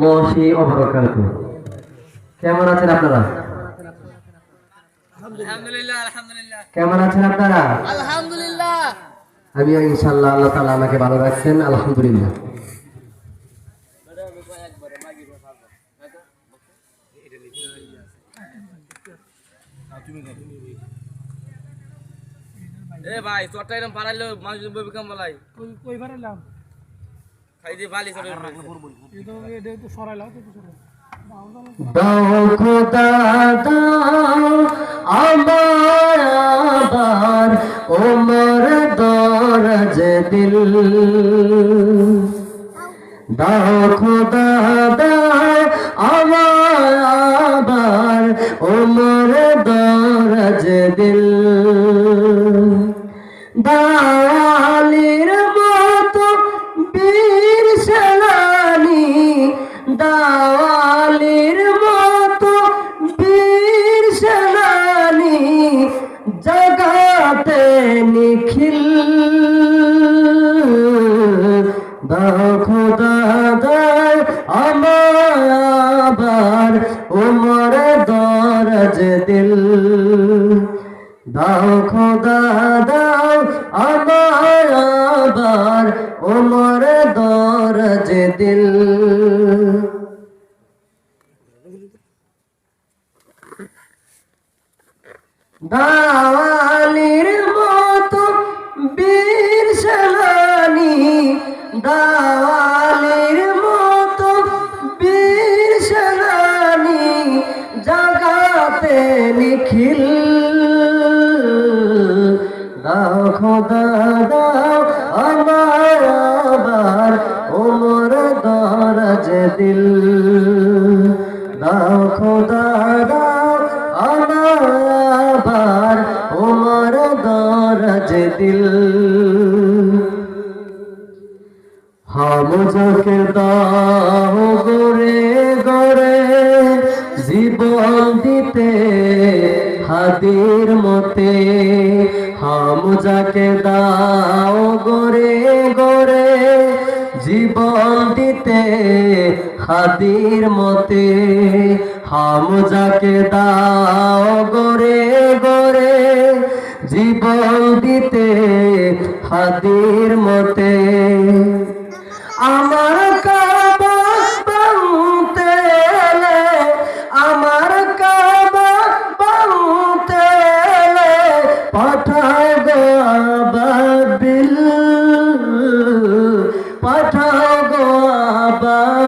মশি অবরকাত। কেমন আছেন আপনারা? আলহামদুলিল্লাহ আলহামদুলিল্লাহ। কেমন আছেন আপনারা? আলহামদুলিল্লাহ। আমিও ইনশাআল্লাহ, আল্লাহ তাআলা আমাকে ভালো রাখছেন, আলহামদুলিল্লাহ। এ ভাই চটটা এরকম পারাইলো মানুষ বই কাম বলাই কই পারাইলাম খাই দিয়ে বালি চড়ে এটা তো সরাইলাম তো দাও খোদা দাও আমার আবার ওমর দরজ দিল। দাও খোদা দাও আমার আবার ওমর দরজ দিল। দাওয়ালির মতো বীর সেনানি, দাওয়ালির মতো বীর সেনানি জগাতে নিখিল। দাও খোদা দাও আমার ওমর দরজ দিল। দাও খোদা দাও আমার আবার ওমর দরজ দিল। দাওয়ালির মতো বীর সেনানি, দাওয়ালির মতো বীর সেনানি জাগাতে নিখিল। দাও খোদা দাও আমার আবার ওমর দরজ দিল। দাও খোদা দাও আমার আবার ওমর দরজ দিল। হাম যাকে দাও গরে গরে জীবন দিতে হাদির মতে। হাম যাকে দাও গরে গরে জীবন দিতে হাদির মতে। হাম যাকে দাও গরে গরে জীবন দিতে হাদির মতে।